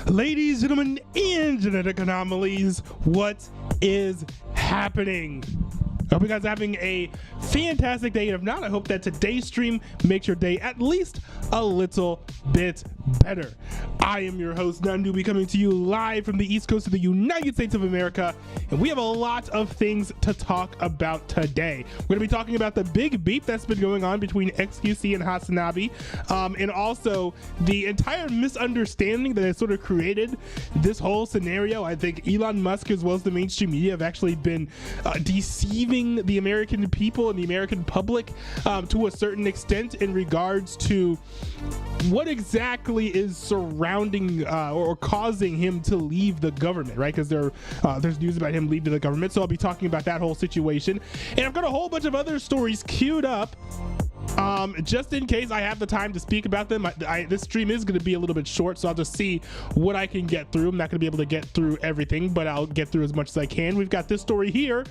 Ladies, gentlemen, and genetic anomalies, what is happening? I hope you guys are having a fantastic day, and if not, I hope that today's stream makes your day at least a little bit better. I am your host, Nandubi, coming to you live from the East Coast of the United States of America, and we have a lot of things to talk about today. We're going to be talking about the big beef that's been going on between XQC and Hasanabi, and also the entire misunderstanding that has sort of created this whole scenario. I think Elon Musk, as well as the mainstream media, have actually been deceiving the American people and the American public to a certain extent in regards to what exactly is surrounding or causing him to leave the government, right? Because there's news about him leaving the government, so I'll be talking about that whole situation, and I've got a whole bunch of other stories queued up just in case I have the time to speak about them. This stream is going to be a little bit short, so I'll just see what I can get through. I'm not going to be able to get through everything, but I'll get through as much as I can. We've got this story here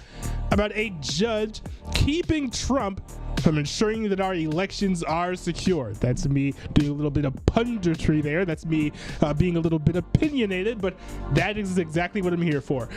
about a judge keeping Trump from ensuring that our elections are secure. That's me doing a little bit of punditry there. That's me being a little bit opinionated, but that is exactly what I'm here for.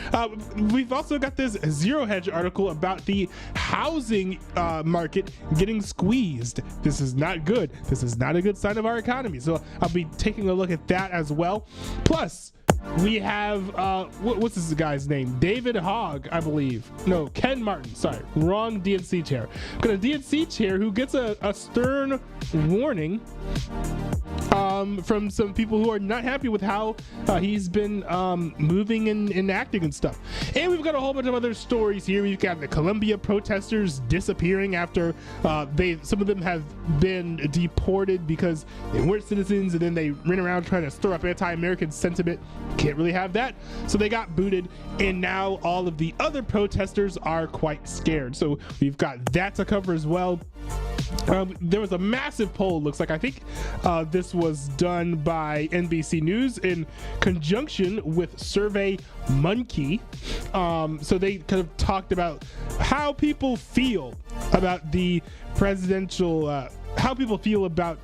We've also got this Zero Hedge article about the housing market getting squeezed. This is not good. This is not a good sign of our economy. So I'll be taking a look at that as well. Plus, we have what's this guy's name? David Hogg, I believe. No, Ken Martin. Sorry, wrong DNC chair. I've got a DNC chair who gets a stern warning from some people who are not happy with how he's been moving and acting and stuff. And we've got a whole bunch of other stories here. We've got the Colombia protesters disappearing after some of them have been deported because they weren't citizens, and then they ran around trying to stir up anti-American sentiment. Can't really have that, so they got booted, and now all of the other protesters are quite scared. So we've got that to cover as well. There was a massive poll, looks like. I think this was done by NBC News in conjunction with Survey Monkey. So they kind of talked about how people feel about the presidential, how people feel about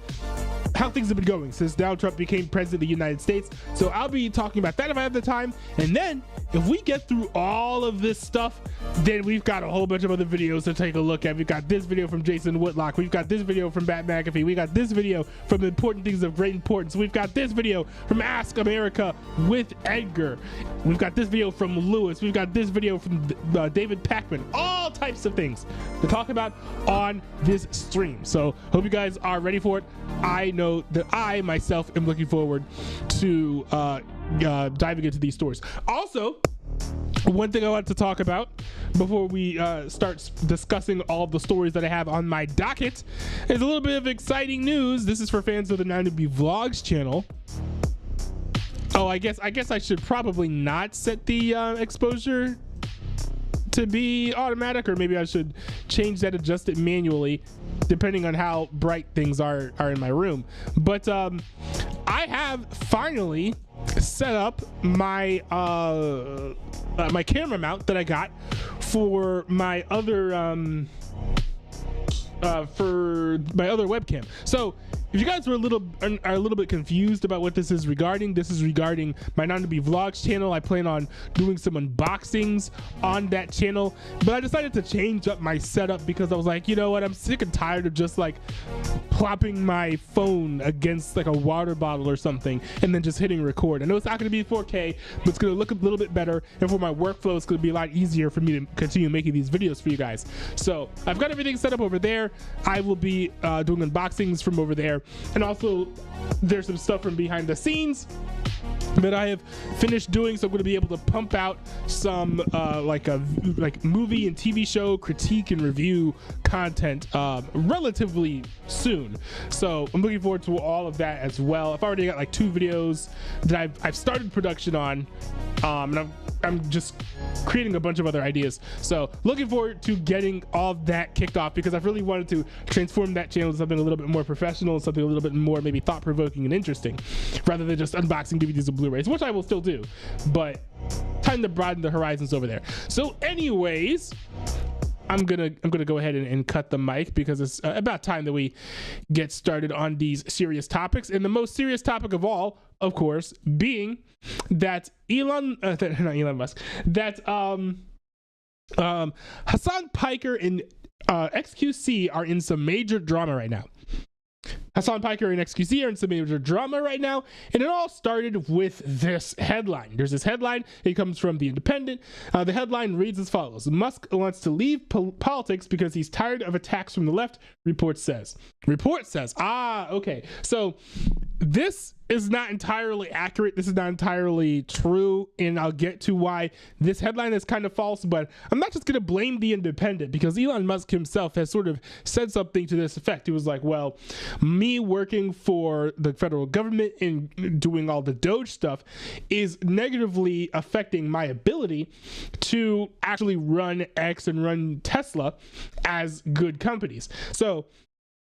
how things have been going since Donald Trump became president of the United States. So I'll be talking about that if I have the time. And then if we get through all of this stuff, then we've got a whole bunch of other videos to take a look at. We've got this video from Jason Whitlock. We've got this video from Bat McAfee. We got this video from Important Things of Great Importance. We've got this video from Ask America with Edgar. We've got this video from Lewis. We've got this video from David Pakman. All types of things to talk about on this stream. So hope you guys are ready for it. I know that I myself am looking forward to diving into these stories. Also, one thing I want to talk about before we start discussing all the stories that I have on my docket is a little bit of exciting news. This is for fans of the 9B Vlogs channel. Oh, I guess I should probably not set the exposure to be automatic, or maybe I should change that, adjust it manually, depending on how bright things are in my room. But I have finally set up my my camera mount that I got for my other webcam. So if you guys were a little bit confused about what this is regarding my Nandubi Vlogs channel. I plan on doing some unboxings on that channel, but I decided to change up my setup because I was like, you know what, I'm sick and tired of just like plopping my phone against like a water bottle or something and then just hitting record. I know it's not going to be 4K, but it's going to look a little bit better, and for my workflow it's going to be a lot easier for me to continue making these videos for you guys. So I've got everything set up over there. I will be doing unboxings from over there, and also there's some stuff from behind the scenes that I have finished doing, so I'm going to be able to pump out some like movie and TV show critique and review content relatively soon. So I'm looking forward to all of that as well. I've already got like 2 videos that I've started production on, and I'm just creating a bunch of other ideas. So looking forward to getting all that kicked off, because I've really wanted to transform that channel to something a little bit more professional, something something a little bit more maybe thought-provoking and interesting, rather than just unboxing DVDs and Blu-rays, which I will still do, but time to broaden the horizons over there. So anyways, I'm gonna go ahead and cut the mic, because it's about time that we get started on these serious topics. And the most serious topic of all, of course, being that Hassan Piker and XQC are in some major drama right now. Hassan Piker and XQC are in some major drama right now, and it all started with this headline. There's this headline. It comes from The Independent. The headline reads as follows: Musk wants to leave politics because he's tired of attacks from the left, report says. Okay. So this is not entirely accurate. This is not entirely true, and I'll get to why this headline is kind of false, but I'm not just going to blame The Independent, because Elon Musk himself has sort of said something to this effect. He was like, well, me working for the federal government and doing all the Doge stuff is negatively affecting my ability to actually run X and run Tesla as good companies. So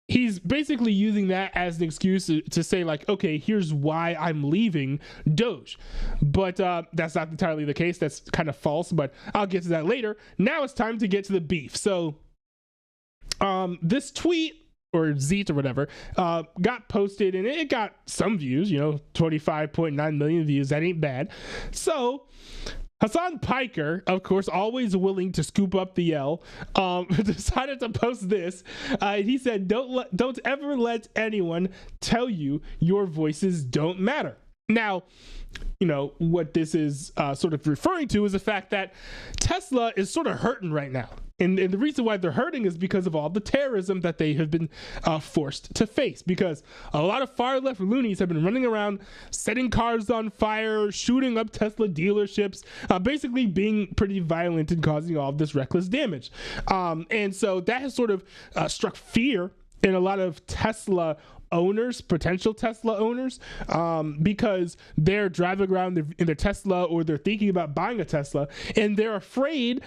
he's basically using that as an excuse to say, like, okay, here's why I'm leaving Doge. But that's not entirely the case. That's kind of false, but I'll get to that later. Now it's time to get to the beef. So this tweet, or Zeet or whatever, got posted, and it got some views, 25.9 million views. That ain't bad. So Hassan Piker, of course, always willing to scoop up the L, decided to post this. He said, don't ever let anyone tell you your voices don't matter. Now, what this is sort of referring to is the fact that Tesla is sort of hurting right now. And the reason why they're hurting is because of all the terrorism that they have been forced to face, because a lot of far left loonies have been running around setting cars on fire, shooting up Tesla dealerships, basically being pretty violent and causing all of this reckless damage. And so that has sort of struck fear in a lot of Tesla owners, potential Tesla owners, because they're driving around in their Tesla, or they're thinking about buying a Tesla, and they're afraid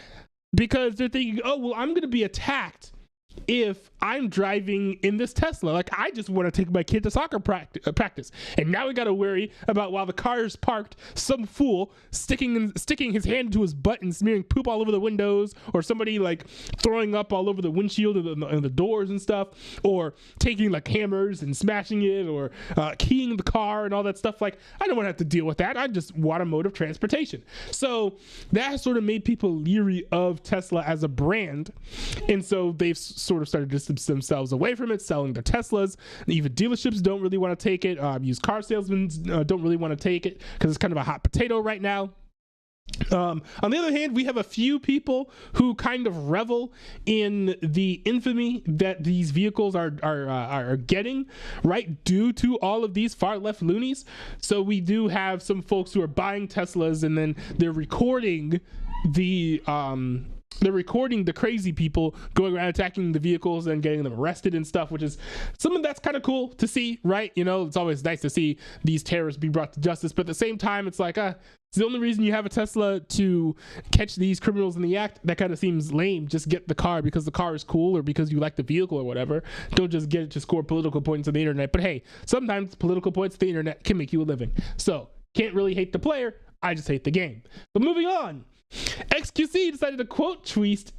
because they're thinking, oh, well, I'm going to be attacked if I'm driving in this Tesla. Like, I just want to take my kid to soccer practice, and now we got to worry about, while the car is parked, some fool sticking his hand into his butt and smearing poop all over the windows, or somebody like throwing up all over the windshield and the doors and stuff, or taking like hammers and smashing it, or keying the car and all that stuff. Like, I don't want to have to deal with that. I just want a mode of transportation. So that has sort of made people leery of Tesla as a brand, and so they've sort of started to distance themselves away from it, selling their Teslas. Even dealerships don't really want to take it. Used car salesmen don't really want to take it, because it's kind of a hot potato right now. On the other hand, we have a few people who kind of revel in the infamy that these vehicles are getting, right, due to all of these far left loonies. So we do have some folks who are buying Teslas, and then they're recording the crazy people going around attacking the vehicles and getting them arrested and stuff, which is something that's kind of cool to see, right? It's always nice to see these terrorists be brought to justice, but at the same time, it's like, it's the only reason you have a Tesla, to catch these criminals in the act. That kind of seems lame. Just get the car because the car is cool, or because you like the vehicle or whatever. Don't just get it to score political points on the internet. But hey, sometimes political points on the internet can make you a living. So can't really hate the player. I just hate the game. But moving on. XQC decided to quote tweet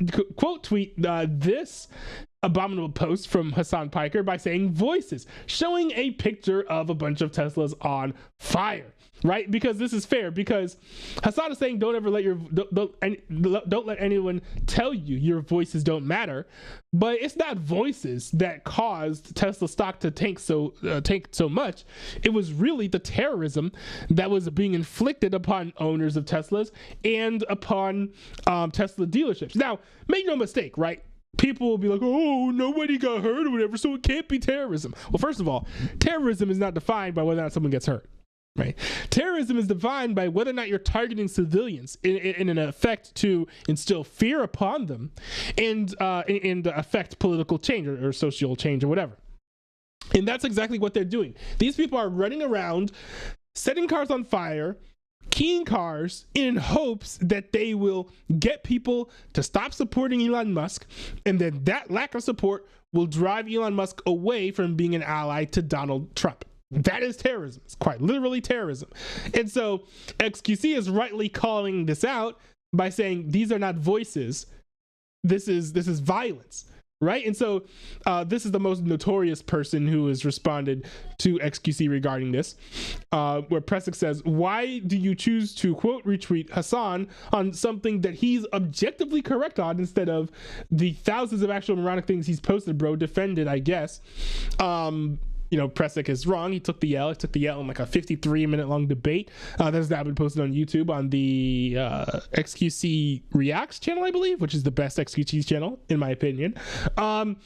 this abominable post from Hassan Piker by saying "voices," showing a picture of a bunch of Teslas on fire, right? Because this is fair, because Hassan is saying don't let anyone tell you your voices don't matter, but it's not voices that caused Tesla stock to tank so much. It was really the terrorism that was being inflicted upon owners of Teslas and upon Tesla dealerships. Now, make no mistake, right? People will be like, oh, nobody got hurt or whatever, so it can't be terrorism. Well, first of all, terrorism is not defined by whether or not someone gets hurt, right? Terrorism is defined by whether or not you're targeting civilians in an effect to instill fear upon them and affect political change or social change or whatever. And that's exactly what they're doing. These people are running around, setting cars on fire, keen cars in hopes that they will get people to stop supporting Elon Musk, and then that lack of support will drive Elon Musk away from being an ally to Donald Trump. That is terrorism. It's quite literally terrorism. And so XQC is rightly calling this out by saying these are not voices. This is violence, right? And so this is the most notorious person who has responded to XQC regarding this, where Presic says, why do you choose to, quote, retweet Hassan on something that he's objectively correct on instead of the thousands of actual moronic things he's posted, bro? Defended, I guess. You know, Presic is wrong. He took the L. He took the L in like a 53-minute long debate. That's now been posted on YouTube on the XQC Reacts channel, I believe, which is the best XQC channel, in my opinion. And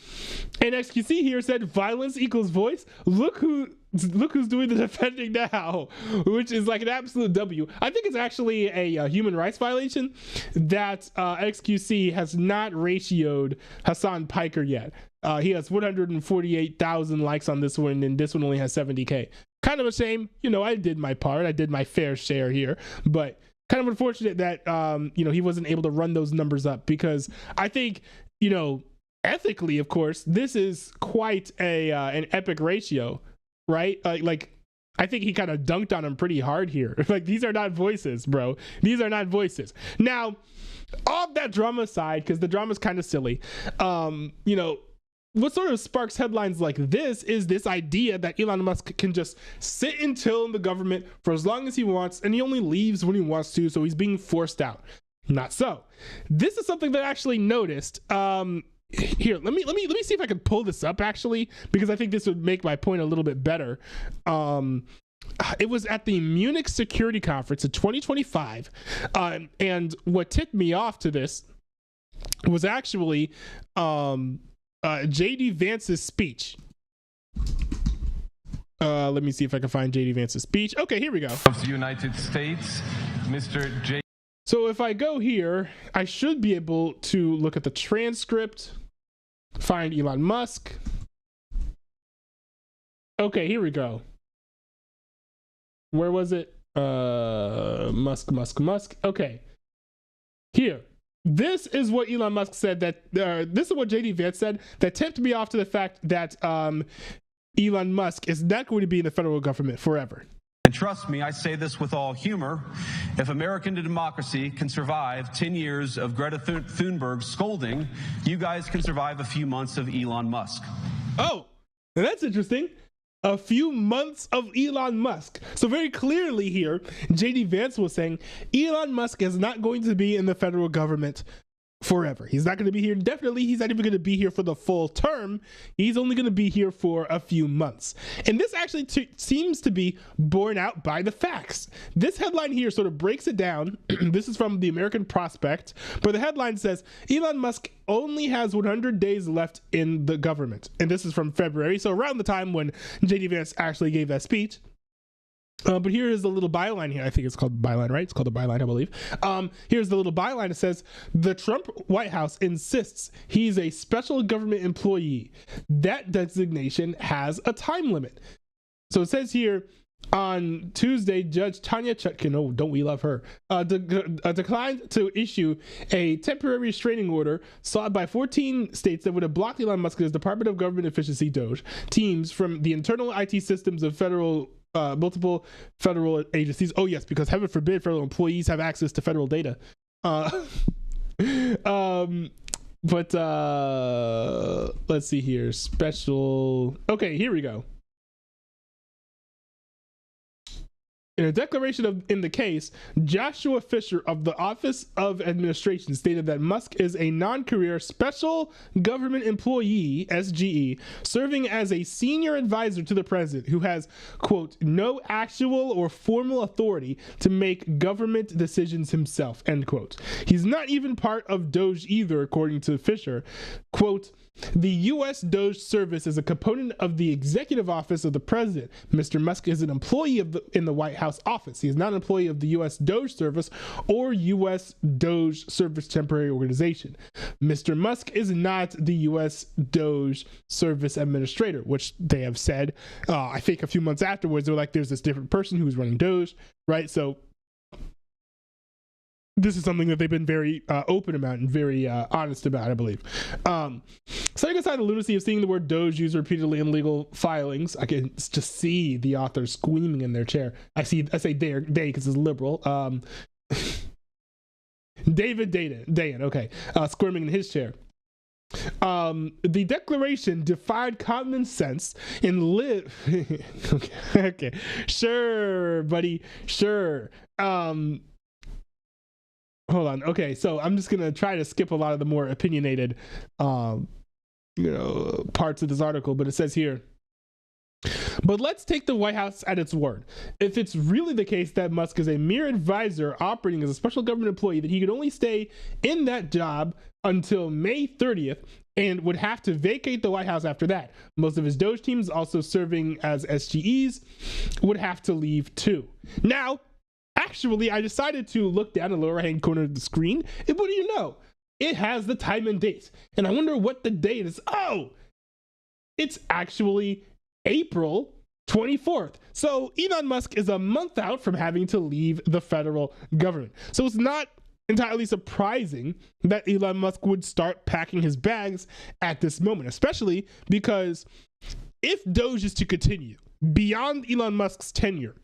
XQC here said, violence equals voice. Look who's doing the defending now, which is like an absolute W. I think it's actually a human rights violation that XQC has not ratioed Hassan Piker yet. He has 148,000 likes on this one, and this one only has 70K. Kind of a shame. You know, I did my part. I did my fair share here, but kind of unfortunate that, you know, he wasn't able to run those numbers up, because I think, you know, ethically, of course, this is quite an epic ratio, right? Like, I think he kind of dunked on him pretty hard here. Like, these are not voices, bro. These are not voices. Now, all that drama aside, because the drama's kind of silly, you know, what sort of sparks headlines like this is this idea that Elon Musk can just sit and chill in the government for as long as he wants, and he only leaves when he wants to, so he's being forced out. Not so. This is something that I actually noticed. Here, let me see if I can pull this up actually, because I think this would make my point a little bit better. It was at the Munich Security Conference in 2025, and what tipped me off to this was actually JD Vance's speech. Let me see if I can find JD Vance's speech. Okay, here we go. Of the United States, Mr. J. So if I go here, I should be able to look at the transcript, find Elon Musk. Okay, here we go. Where was it? Musk. Okay. Here. This is what Elon Musk said that, this is what JD Vance said that tipped me off to the fact that Elon Musk is not going to be in the federal government forever. And trust me, I say this with all humor. If American democracy can survive 10 years of Greta Thunberg scolding, you guys can survive a few months of Elon Musk. Oh, that's interesting. A few months of Elon Musk. So very clearly here, JD Vance was saying Elon Musk is not going to be in the federal government forever. He's not going to be here. Definitely, he's not even going to be here for the full term. He's only going to be here for a few months. And this actually seems to be borne out by the facts. This headline here sort of breaks it down. This is from the American Prospect, but the headline says Elon Musk only has 100 days left in the government. And this is from February, so around the time when JD Vance actually gave that speech. But here is the little byline here. I think it's called byline, right? It's called the byline, I believe. Here's the little byline. It says, the Trump White House insists he's a special government employee. That designation has a time limit. So it says here, on Tuesday, Judge Tanya Chutkin, oh, don't we love her, declined to issue a temporary restraining order sought by 14 states that would have blocked Elon Musk's Department of Government Efficiency, DOGE, teams from the internal IT systems of multiple federal agencies. Oh yes, because heaven forbid federal employees have access to federal data. But let's see here. Special. Okay, here we go. In a declaration in the case, Joshua Fisher of the Office of Administration stated that Musk is a non-career special government employee, SGE, serving as a senior advisor to the president who has, quote, no actual or formal authority to make government decisions himself, end quote. He's not even part of DOGE either, according to Fisher. Quote, the U.S. DOGE service is a component of the executive office of the president. Mr. Musk is an employee in the White House office. He is not an employee of the U.S. DOGE service or U.S. DOGE service temporary organization. Mr. Musk is not the U.S. DOGE service administrator, which they have said. I think a few months afterwards, they were like, there's this different person who's running DOGE, right? So this is something that they've been very open about and very honest about, I believe. Setting aside the lunacy of seeing the word Doge used repeatedly in legal filings, I can just see the author squeaming in their chair. I say they because it's liberal. David Dayan, okay, squirming in his chair. The declaration defied common sense and live. Okay, sure, buddy, sure. Hold on. Okay, so I'm just gonna try to skip a lot of the more opinionated, parts of this article. But it says here. But let's take the White House at its word. If it's really the case that Musk is a mere advisor operating as a special government employee, that he could only stay in that job until May 30th and would have to vacate the White House after that. Most of his Doge teams, also serving as SGEs, would have to leave too. Now, actually, I decided to look down in the lower right-hand corner of the screen, and what do you know? It has the time and date. And I wonder what the date is. Oh, it's actually April 24th. So Elon Musk is a month out from having to leave the federal government. So it's not entirely surprising that Elon Musk would start packing his bags at this moment, especially because if Doge is to continue beyond Elon Musk's tenure,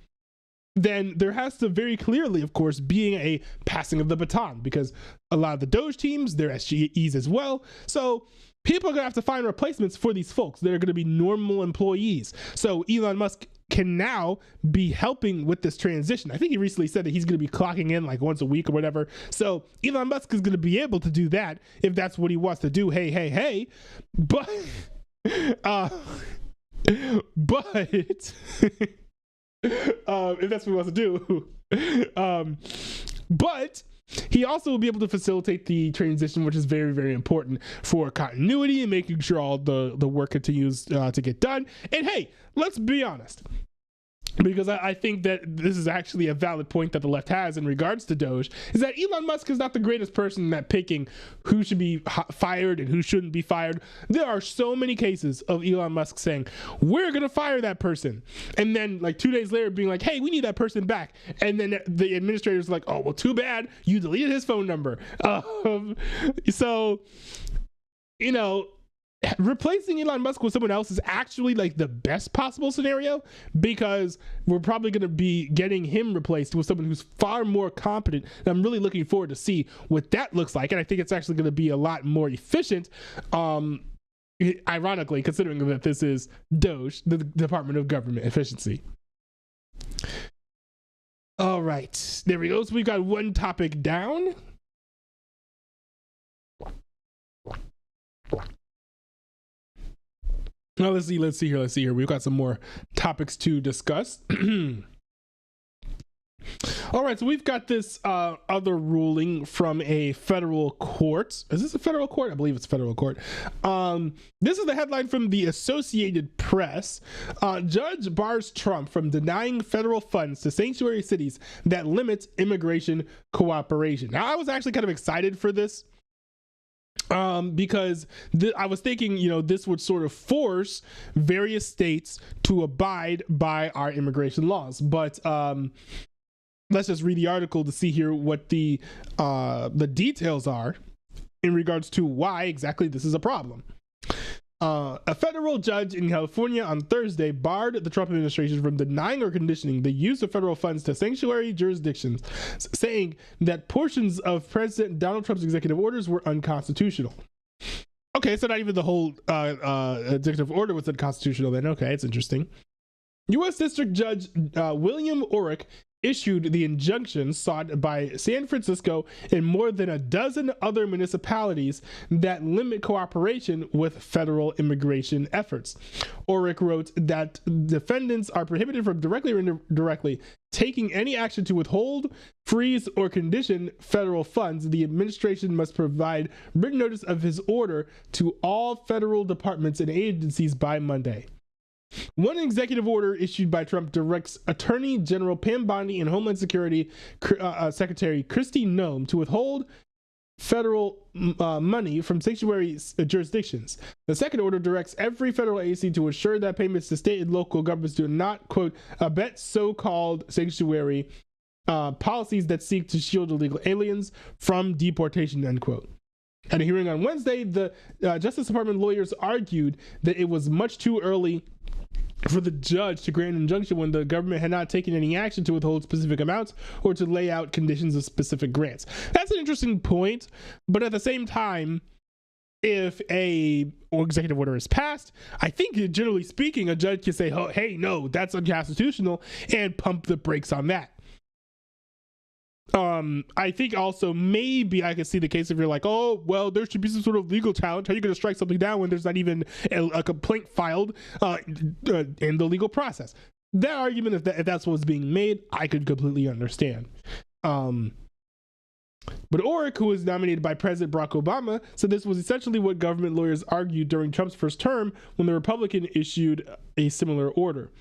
then there has to very clearly, of course, being a passing of the baton, because a lot of the Doge teams, they're SGEs as well. So people are going to have to find replacements for these folks. They're going to be normal employees. So Elon Musk can now be helping with this transition. I think he recently said that he's going to be clocking in like once a week or whatever. So Elon Musk is going to be able to do that if that's what he wants to do. Hey. But, if that's what he wants to do. But he also will be able to facilitate the transition, which is very, very important for continuity and making sure all the work continues to get done. And hey, let's be honest, because I think that this is actually a valid point that the left has in regards to Doge, is that Elon Musk is not the greatest person at picking who should be fired and who shouldn't be fired. There are so many cases of Elon Musk saying, we're going to fire that person. And then like 2 days later being like, hey, we need that person back. And then the administrator's like, oh, well, too bad. You deleted his phone number. So, replacing Elon Musk with someone else is actually like the best possible scenario, because we're probably going to be getting him replaced with someone who's far more competent. And I'm really looking forward to see what that looks like. And I think it's actually going to be a lot more efficient. Ironically, considering that this is Doge, the Department of Government Efficiency. All right, there we go. So we've got one topic down. Now let's see here. We've got some more topics to discuss. All right, so we've got this other ruling from a federal court. Is this a federal court? I believe it's a federal court. This is the headline from the Associated Press. Judge bars Trump from denying federal funds to sanctuary cities that limits immigration cooperation. Now, I was actually kind of excited for this. Because I was thinking, this would sort of force various states to abide by our immigration laws. But let's just read the article to see here what the details are in regards to why exactly this is a problem. A federal judge in California on Thursday barred the Trump administration from denying or conditioning the use of federal funds to sanctuary jurisdictions, saying that portions of President Donald Trump's executive orders were unconstitutional. Okay, so not even the whole executive order was unconstitutional then. Okay, it's interesting. U.S. District Judge William Orrick issued the injunction sought by San Francisco and more than a dozen other municipalities that limit cooperation with federal immigration efforts. Orrick wrote that defendants are prohibited from directly or indirectly taking any action to withhold, freeze, or condition federal funds. The administration must provide written notice of his order to all federal departments and agencies by Monday. One executive order issued by Trump directs Attorney General Pam Bondi and Homeland Security Secretary Kristi Noem to withhold federal money from sanctuary jurisdictions. The second order directs every federal agency to ensure that payments to state and local governments do not, quote, abet so-called sanctuary policies that seek to shield illegal aliens from deportation, end quote. At a hearing on Wednesday, the Justice Department lawyers argued that it was much too early for the judge to grant an injunction when the government had not taken any action to withhold specific amounts or to lay out conditions of specific grants. That's an interesting point, but at the same time, if a executive order is passed, I think generally speaking, a judge can say, oh, hey, no, that's unconstitutional, and pump the brakes on that. I think also maybe I could see the case if you're like, oh, well, there should be some sort of legal challenge. How are you going to strike something down when there's not even a complaint filed in the legal process? That argument, if that's what's being made, I could completely understand. But Orrick, who was nominated by President Barack Obama, said this was essentially what government lawyers argued during Trump's first term when the Republican issued a similar order.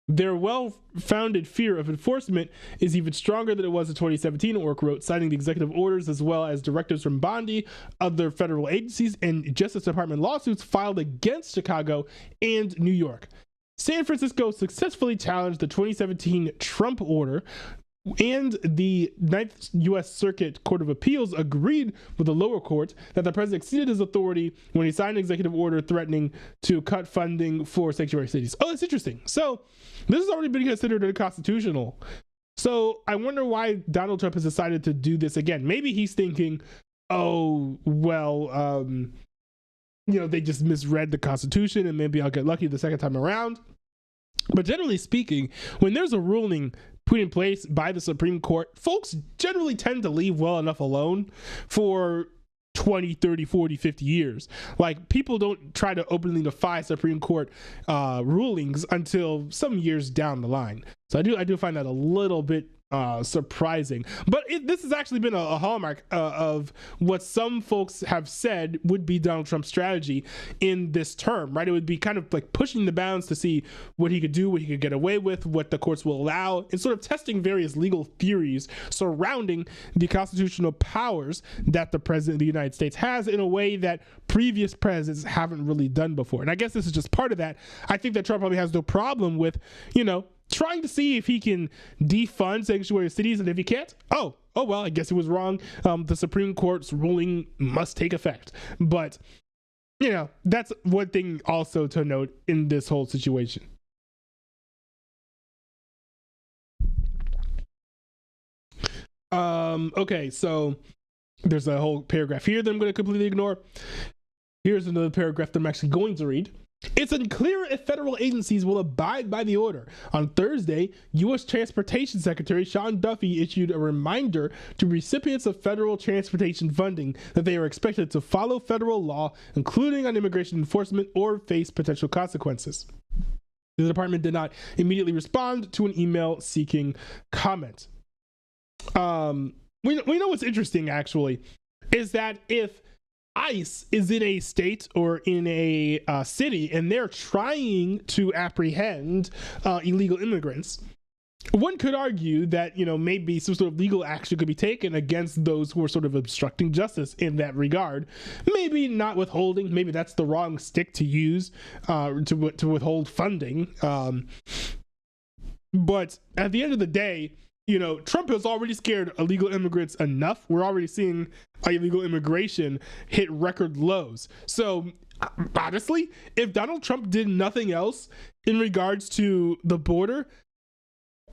Their well-founded fear of enforcement is even stronger than it was in 2017, Orrick wrote, citing the executive orders as well as directives from Bondi, other federal agencies, and Justice Department lawsuits filed against Chicago and New York. San Francisco successfully challenged the 2017 Trump order, and the 9th U.S. Circuit Court of Appeals agreed with the lower court that the president exceeded his authority when he signed an executive order threatening to cut funding for sanctuary cities. Oh, that's interesting. So this has already been considered unconstitutional. So I wonder why Donald Trump has decided to do this again. Maybe he's thinking, oh, well, they just misread the Constitution and maybe I'll get lucky the second time around. But generally speaking, when there's a ruling put in place by the Supreme Court, folks generally tend to leave well enough alone for 20, 30, 40, 50 years. Like, people don't try to openly defy Supreme Court rulings until some years down the line. So I do find that a little bit surprising, but this has actually been a hallmark of what some folks have said would be Donald Trump's strategy in this term, right? It would be kind of like pushing the bounds to see what he could do, what he could get away with, what the courts will allow, and sort of testing various legal theories surrounding the constitutional powers that the president of the United States has in a way that previous presidents haven't really done before. And I guess this is just part of that. I think that Trump probably has no problem with, trying to see if he can defund sanctuary cities, and if he can't, oh well, I guess he was wrong. The Supreme Court's ruling must take effect. But that's one thing also to note in this whole situation. Okay, so there's a whole paragraph here that I'm going to completely ignore. Here's another paragraph that I'm actually going to read. It's unclear if federal agencies will abide by the order. On Thursday, U.S. Transportation Secretary Sean Duffy issued a reminder to recipients of federal transportation funding that they are expected to follow federal law, including on immigration enforcement, or face potential consequences. The department did not immediately respond to an email seeking comment. We know what's interesting, actually, is that if ICE is in a state or in a city and they're trying to apprehend illegal immigrants, one could argue that, maybe some sort of legal action could be taken against those who are sort of obstructing justice in that regard. Maybe not withholding, maybe that's the wrong stick to use to withhold funding. But at the end of the day, Trump has already scared illegal immigrants enough. We're already seeing illegal immigration hit record lows. So honestly, if Donald Trump did nothing else in regards to the border,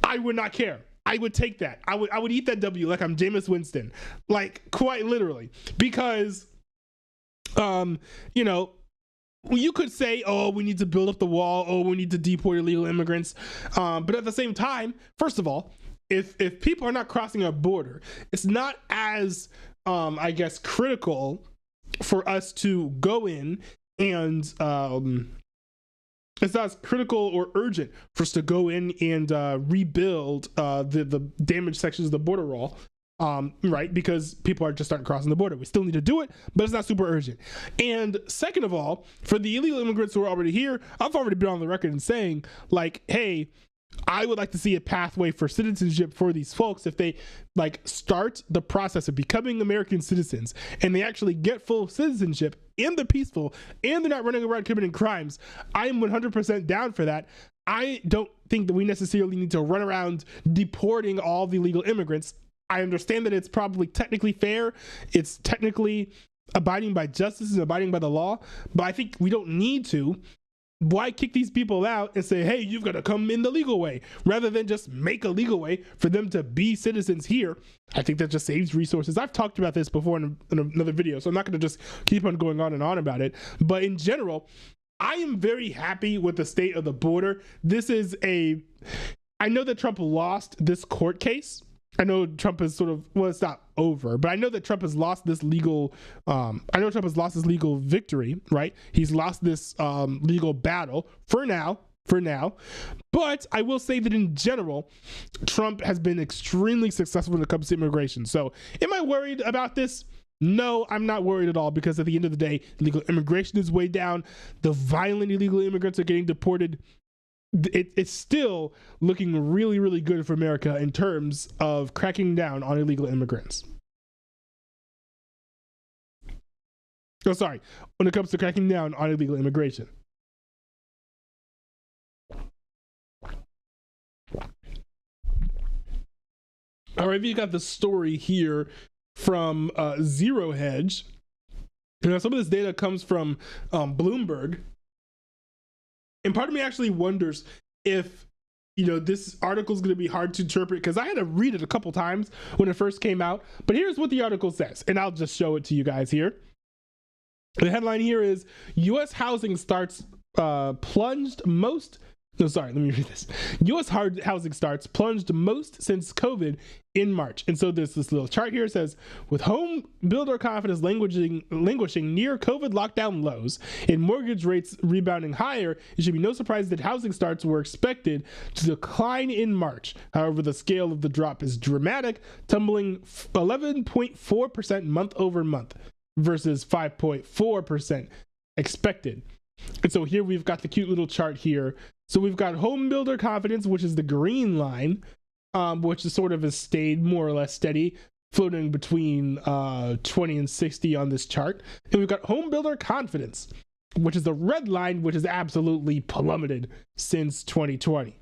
I would not care. I would take that. I would eat that W like I'm Jameis Winston, like quite literally, because, you could say, oh, we need to build up the wall. Oh, we need to deport illegal immigrants. But at the same time, first of all, if people are not crossing our border, it's not as, critical for us to go in and it's not as critical or urgent for us to go in and rebuild the damaged sections of the border wall. Right, because people aren't crossing the border. We still need to do it, but it's not super urgent. And second of all, for the illegal immigrants who are already here, I've already been on the record and saying, like, hey, I would like to see a pathway for citizenship for these folks. If they start the process of becoming American citizens and they actually get full citizenship and they're peaceful and they're not running around committing crimes, I am 100% down for that. I don't think that we necessarily need to run around deporting all the illegal immigrants. I understand that it's probably technically fair. It's technically abiding by justice and abiding by the law, but I think we don't need to. Why kick these people out and say, hey, you've got to come in the legal way, rather than just make a legal way for them to be citizens here? I think that just saves resources. I've talked about this before in another video, so I'm not going to just keep on going on and on about it. But in general, I am very happy with the state of the border. I know that Trump lost this court case. I know Trump is it's not over, but I know that Trump has lost this legal, victory, right? He's lost this legal battle for now. But I will say that in general, Trump has been extremely successful when it comes to immigration. So am I worried about this? No, I'm not worried at all, because at the end of the day, illegal immigration is way down. The violent illegal immigrants are getting deported. It's still looking really, really good for America in terms of cracking down on illegal immigrants. Oh, sorry, when it comes to cracking down on illegal immigration. All right, we got the story here from Zero Hedge. Some of this data comes from Bloomberg. And part of me actually wonders if, this article is going to be hard to interpret, because I had to read it a couple times when it first came out. But here's what the article says, and I'll just show it to you guys here. The headline here is, U.S. housing starts plunged most. No, sorry, let me read this. U.S. housing starts plunged most since COVID in March. And so there's this little chart here. It says, with home builder confidence languishing near COVID lockdown lows and mortgage rates rebounding higher, it should be no surprise that housing starts were expected to decline in March. However, the scale of the drop is dramatic, tumbling 11.4% month over month versus 5.4% expected. And so here we've got the cute little chart here. So we've got home builder confidence, which is the green line, which is sort of has stayed more or less steady, floating between 20 and 60 on this chart. And we've got home builder confidence, which is the red line, which has absolutely plummeted since 2020.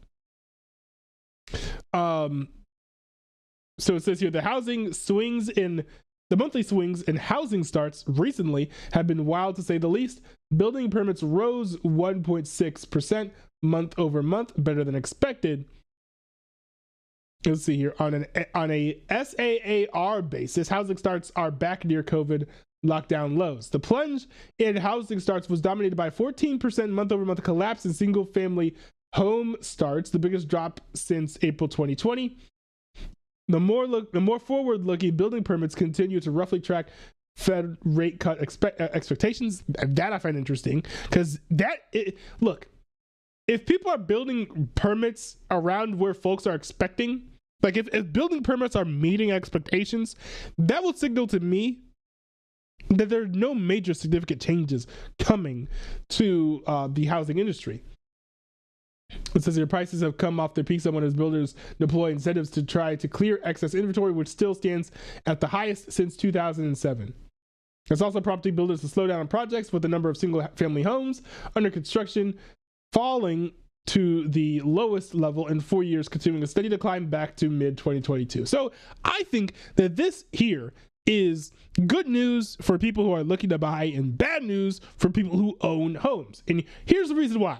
So it says here, the monthly swings in housing starts recently have been wild, to say the least. Building permits rose 1.6% month over month, better than expected. Let's see here, on a SAAR basis, housing starts are back near COVID lockdown lows. The plunge in housing starts was dominated by 14% month over month collapse in single family home starts, the biggest drop since April 2020. The more forward-looking building permits continue to roughly track Fed rate cut expectations. That I find interesting, because look, if people are building permits around where folks are expecting, like if building permits are meeting expectations, that will signal to me that there are no major significant changes coming to the housing industry. It says your prices have come off their peaks as builders deploy incentives to try to clear excess inventory, which still stands at the highest since 2007. It's also prompting builders to slow down on projects, with the number of single-family homes under construction falling to the lowest level in 4 years, continuing a steady decline back to mid-2022. So I think that this here is good news for people who are looking to buy and bad news for people who own homes. And here's the reason why.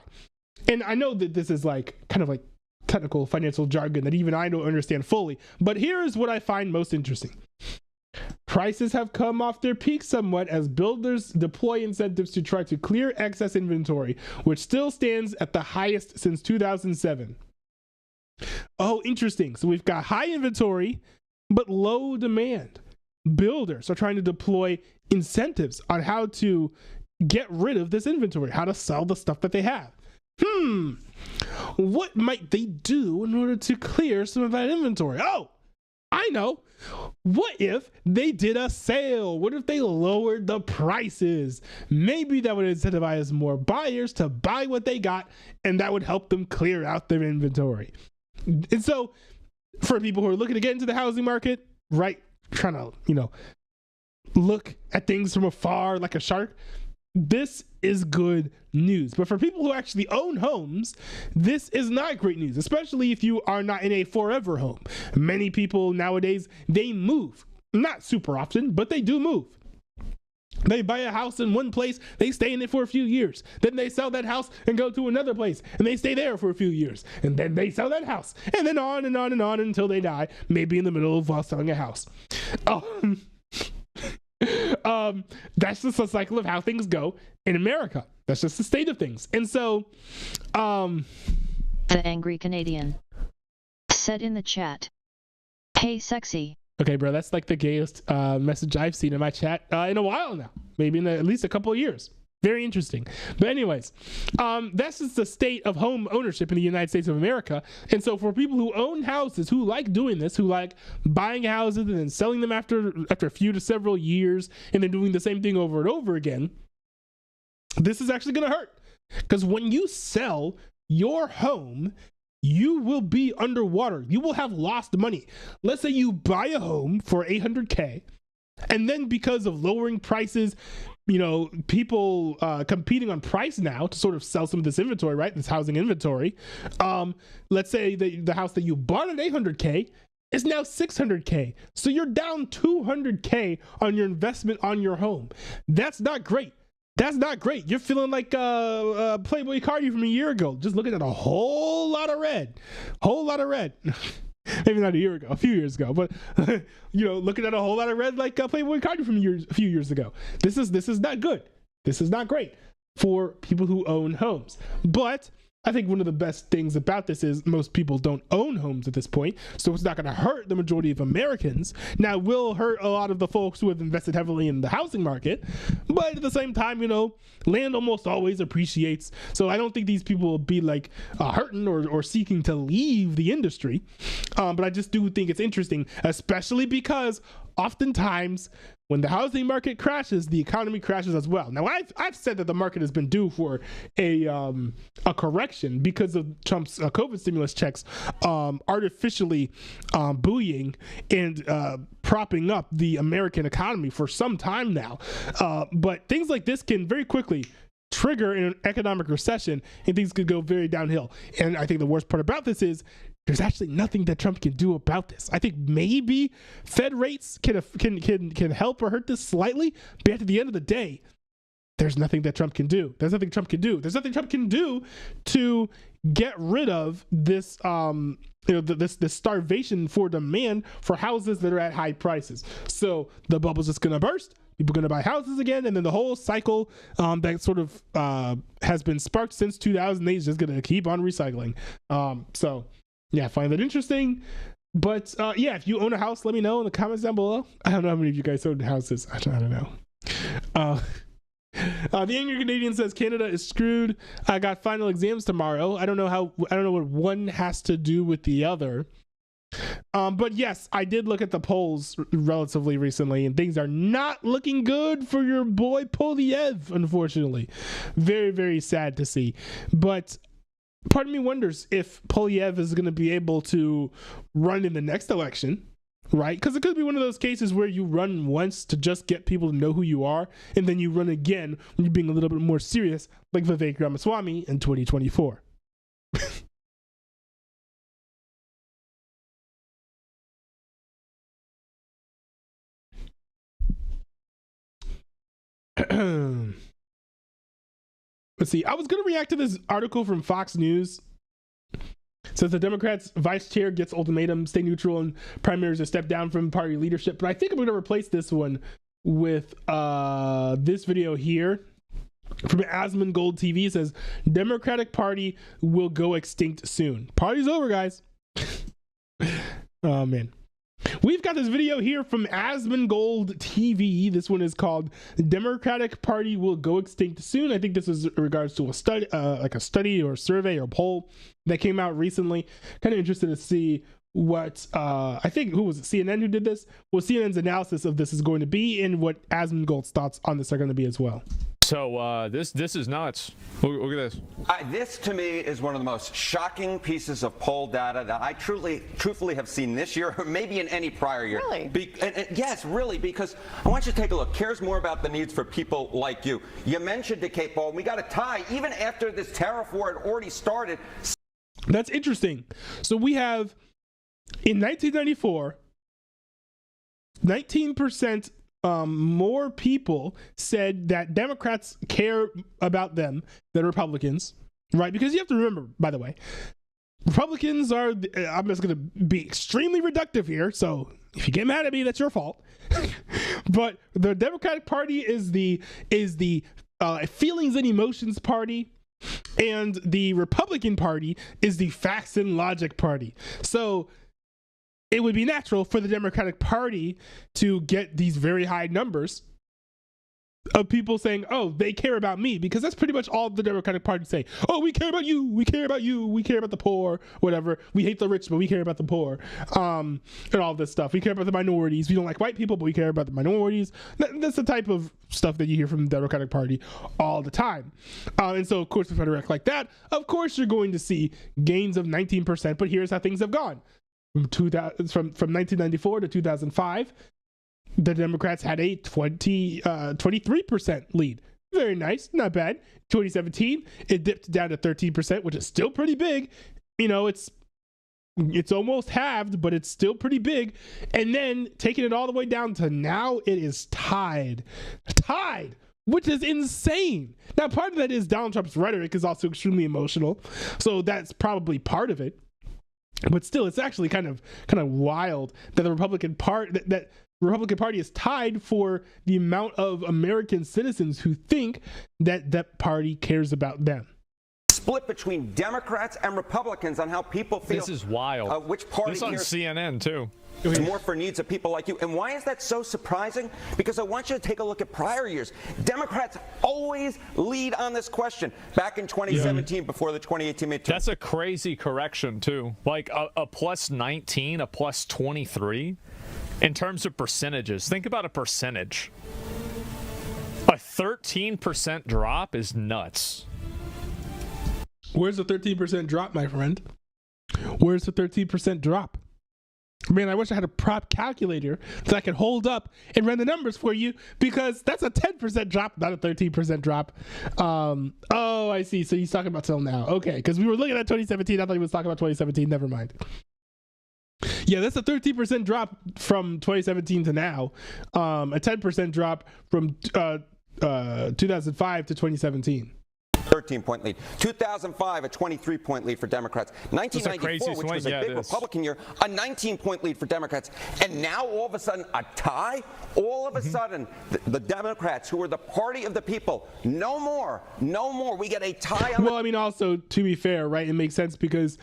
And I know that this is kind of like technical financial jargon that even I don't understand fully, but here is what I find most interesting. Prices have come off their peak somewhat as builders deploy incentives to try to clear excess inventory, which still stands at the highest since 2007. Oh, interesting. So we've got high inventory, but low demand. Builders are trying to deploy incentives on how to get rid of this inventory, how to sell the stuff that they have. What might they do in order to clear some of that inventory? Oh, I know. What if they did a sale? What if they lowered the prices? Maybe that would incentivize more buyers to buy what they got, and that would help them clear out their inventory. And so for people who are looking to get into the housing market, right, trying to, look at things from afar like a shark, this is good news. But for people who actually own homes, this is not great news, especially if you are not in a forever home. Many people nowadays, they move. Not super often, but they do move. They buy a house in one place, they stay in it for a few years. Then they sell that house and go to another place, and they stay there for a few years. And then they sell that house, and then on and on and on until they die, maybe in the middle of while selling a house. That's just a cycle of how things go in America. That's just the state of things. And so, The angry Canadian said in the chat, "Hey, sexy." okay, bro, that's like the gayest message I've seen in my chat in a while now. Maybe in at least a couple of years. Very interesting. But anyways, that's just the state of home ownership in the United States of America. And so for people who own houses, who like doing this, who like buying houses and then selling them after a few to several years and then doing the same thing over and over again, this is actually going to hurt. Because when you sell your home, you will be underwater. You will have lost money. Let's say you buy a home for $800K, and then because of lowering prices, you know, people competing on price now to sort of sell some of this inventory, right? This housing inventory. Let's say that the house that you bought at $800K is now $600K. So you're down $200K on your investment on your home. That's not great. That's not great. You're feeling like Playboy Cardi from a year ago, just looking at a whole lot of red. Maybe not a year ago, a few years ago, but you know, looking at a whole lot of red like Playboy Cardi from a few years ago. This is not good. This is not great for people who own homes. But I think one of the best things about this is most people don't own homes at this point, so it's not going to hurt the majority of Americans. Now, it will hurt a lot of the folks who have invested heavily in the housing market, but at the same time, you know, land almost always appreciates. So I don't think these people will be like hurting or seeking to leave the industry. But I just do think it's interesting, especially because oftentimes when the housing market crashes, the economy crashes as well. Now, I've said that the market has been due for a correction because of Trump's COVID stimulus checks artificially buoying and propping up the American economy for some time now. But things like this can very quickly trigger an economic recession, and things could go very downhill. And I think the worst part about this is there's actually nothing that Trump can do about this. I think maybe Fed rates can help or hurt this slightly, but at the end of the day, there's nothing that Trump can do. There's nothing Trump can do. There's nothing Trump can do to get rid of this this starvation for demand for houses that are at high prices. So the bubble's just gonna burst. People are going to buy houses again, and then the whole cycle that sort of has been sparked since 2008 is just going to keep on recycling. So, yeah, I find that interesting. But, yeah, if you own a house, let me know in the comments down below. I don't know how many of you guys own houses. I don't know. The Angry Canadian says Canada is screwed. I got final exams tomorrow. I don't know what one has to do with the other. But yes, I did look at the polls relatively recently, and things are not looking good for your boy Polyev, unfortunately. Very, very sad to see. But part of me wonders if Polyev is going to be able to run in the next election, right? Because it could be one of those cases where you run once to just get people to know who you are, and then you run again when you're being a little bit more serious, like Vivek Ramaswamy in 2024. Let's see. I was going to react to this article from Fox News. It says the Democrats' vice chair gets ultimatum, stay neutral in primaries or step down from party leadership. But I think I'm going to replace this one with this video here from Asmongold TV. It says Democratic Party will go extinct soon. Party's over, guys. Oh, man. We've got this video here from Asmongold TV. This one is called Democratic Party Will Go Extinct Soon. I think this is in regards to a study, like a study or survey or poll that came out recently. Kind of interested to see what, I think, who was it? CNN who did this? Well, CNN's analysis of this is going to be and what Asmongold's thoughts on this are going to be as well. So this is nuts. Look at this. This to me is one of the most shocking pieces of poll data that I truthfully have seen this year, or maybe in any prior year. Really? Yes, really, because I want you to take a look. Cares more about the needs for people like you. You mentioned to Kate Ball, we got a tie even after this tariff war had already started. That's interesting. So we have, in 1994, 19% more people said that Democrats care about them than Republicans, right? Because you have to remember, by the way, Republicans are, I'm just going to be extremely reductive here, so if you get mad at me, that's your fault. But the Democratic Party is the feelings and emotions party, and the Republican Party is the facts and logic party. So it would be natural for the Democratic Party to get these very high numbers of people saying, oh, they care about me, because that's pretty much all the Democratic Party say. Oh, we care about you, we care about you, we care about the poor, whatever. We hate the rich, but we care about the poor, and all this stuff. We care about the minorities. We don't like white people, but we care about the minorities. That's the type of stuff that you hear from the Democratic Party all the time. And so, of course, with rhetoric like that, of course, you're going to see gains of 19%, but here's how things have gone. From 1994 to 2005, the Democrats had a 23% lead. Very nice, not bad. 2017, it dipped down to 13%, which is still pretty big. You know, it's almost halved, but it's still pretty big. And then taking it all the way down to now, it is tied, which is insane. Now, part of that is Donald Trump's rhetoric is also extremely emotional, so that's probably part of it. But still, it's actually kind of wild that the Republican Party is tied for the amount of American citizens who think that that party cares about them. Split between Democrats and Republicans on how people feel. This is wild. Which party this on cares CNN too. more for needs of people like you. And why is that so surprising? Because I want you to take a look at prior years. Democrats always lead on this question. Back in 2017, before the 2018 midterm. That's a crazy correction too. Like a plus 19, a plus 23 in terms of percentages. Think about a percentage. A 13% drop is nuts. Where's the 13% drop, my friend? Where's the 13% drop? Man, I wish I had a prop calculator so I could hold up and run the numbers for you, because that's a 10% drop, not a 13% drop. Oh, I see. So he's talking about till now. Okay, because we were looking at 2017. I thought he was talking about 2017. Never mind. Yeah, that's a 13% drop from 2017 to now. A 10% drop from 2005 to 2017. 13-point lead. 2005, a 23-point lead for Democrats. 1994, which was a big Republican year, a 19-point lead for Democrats. And now, all of a sudden, a tie? All of a sudden, the Democrats, who are the party of the people, no more. We get a tie on Well, I mean, also, to be fair, right, it makes sense because,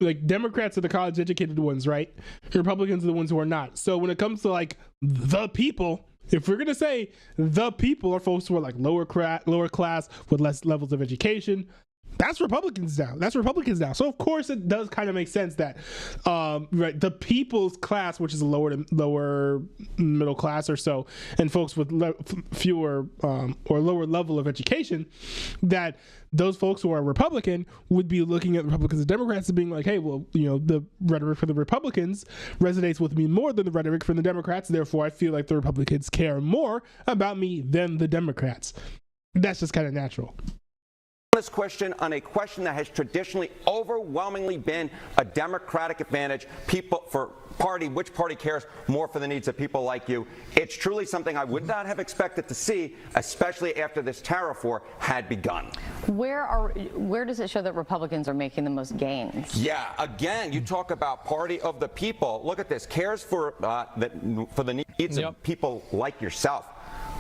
like, Democrats are the college-educated ones, right? Republicans are the ones who are not. So when it comes to, like, the people, if we're going to say the people are folks who are like lower class with less levels of education, that's Republicans now. So of course it does kind of make sense that right, the people's class, which is a lower middle class or so, and folks with fewer or lower level of education, that those folks who are Republican would be looking at Republicans and Democrats and being like, hey, well, you know, the rhetoric for the Republicans resonates with me more than the rhetoric for the Democrats. Therefore, I feel like the Republicans care more about me than the Democrats. That's just kind of natural. This question on a question that has traditionally overwhelmingly been a Democratic advantage. Which party cares more for the needs of people like you? It's truly something I would not have expected to see, especially after this tariff war had begun. Where does it show that Republicans are making the most gains? Yeah, again, you talk about party of the people. Look at this. Cares for the needs of people like yourself.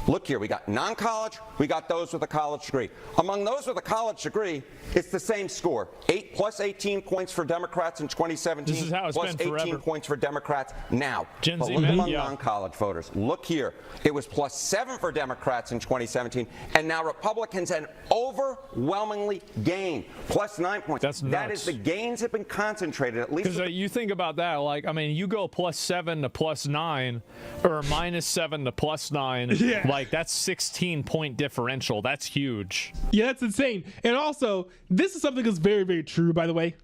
Look here, we got non-college, we got those with a college degree. Among those with a college degree, it's the same score. Plus 18 points for Democrats in 2017. This is how it's plus been forever. 18 points for Democrats now. Gen but Z look men, among yeah. non-college voters. Look here. It was plus 7 for Democrats in 2017, and now Republicans had overwhelmingly gained plus 9 points. That's nuts. That is, the gains have been concentrated, at least. Because you think about that, like, I mean, you go plus 7 to plus 9, or minus 7 to plus 9. Yeah. Like, that's 16-point differential. That's huge. Yeah, that's insane. And also, this is something that's very, very true, by the way.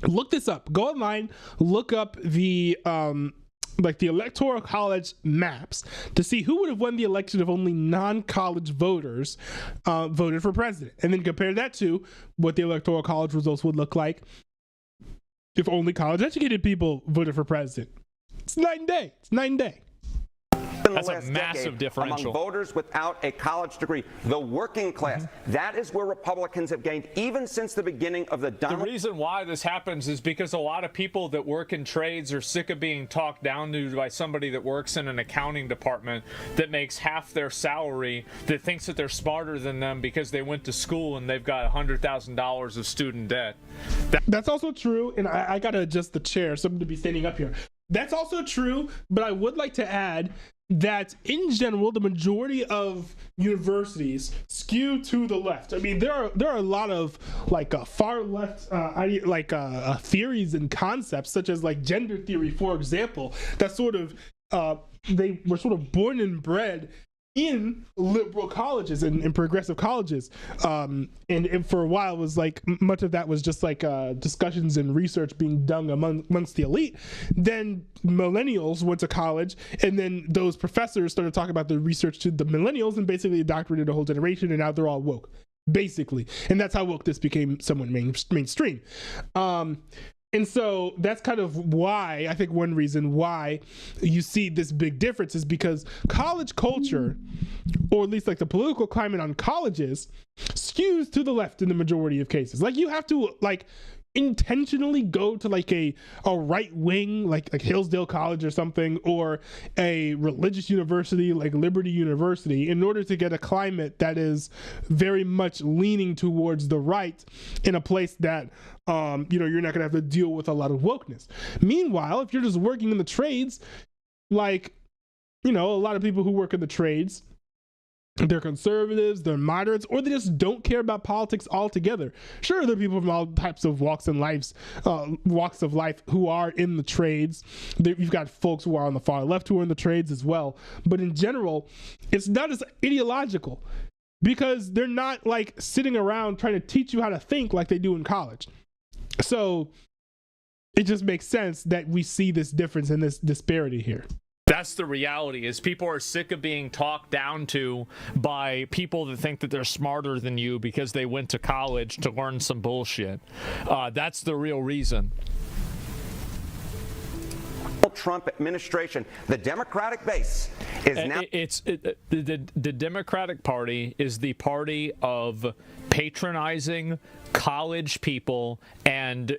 Look this up. Go online, look up the the electoral college maps to see who would have won the election if only non-college voters voted for president, and then compare that to what the electoral college results would look like if only college-educated people voted for president. It's night and day. It's night and day. That's a massive differential. Among voters without a college degree, the working class. That is where Republicans have gained even since the beginning of the The reason why this happens is because a lot of people that work in trades are sick of being talked down to by somebody that works in an accounting department that makes half their salary, that thinks that they're smarter than them because they went to school and they've got $100,000 of student debt. That's also true, and I gotta adjust the chair so I'm gonna be standing up here. That's also true, but I would like to add that in general, the majority of universities skew to the left. I mean, there are a lot of far left theories and concepts, such as like gender theory, for example, that sort of they were sort of born and bred in liberal colleges and progressive colleges, and for a while it was like much of that was just like discussions and research being done amongst the elite. Then millennials went to college, and then those professors started talking about the research to the millennials and basically indoctrinated a whole generation, and now they're all woke, basically. And that's how woke this became somewhat mainstream. And so that's kind of why, I think one reason why you see this big difference is because college culture, or at least like the political climate on colleges, skews to the left in the majority of cases. Like, you have to intentionally go to like a right wing like Hillsdale College or something, or a religious university like Liberty University, in order to get a climate that is very much leaning towards the right in a place that you're not gonna have to deal with a lot of wokeness. Meanwhile, if you're just working in the trades, like a lot of people who work in the trades, they're conservatives, they're moderates, or they just don't care about politics altogether. Sure, there are people from all types of walks of life who are in the trades. You've got folks who are on the far left who are in the trades as well. But in general, it's not as ideological, because they're not like sitting around trying to teach you how to think like they do in college. So it just makes sense that we see this difference and this disparity here. That's the reality, is people are sick of being talked down to by people that think that they're smarter than you because they went to college to learn some bullshit. That's the real reason. Trump administration, the Democratic base is now... The Democratic Party is the party of patronizing college people and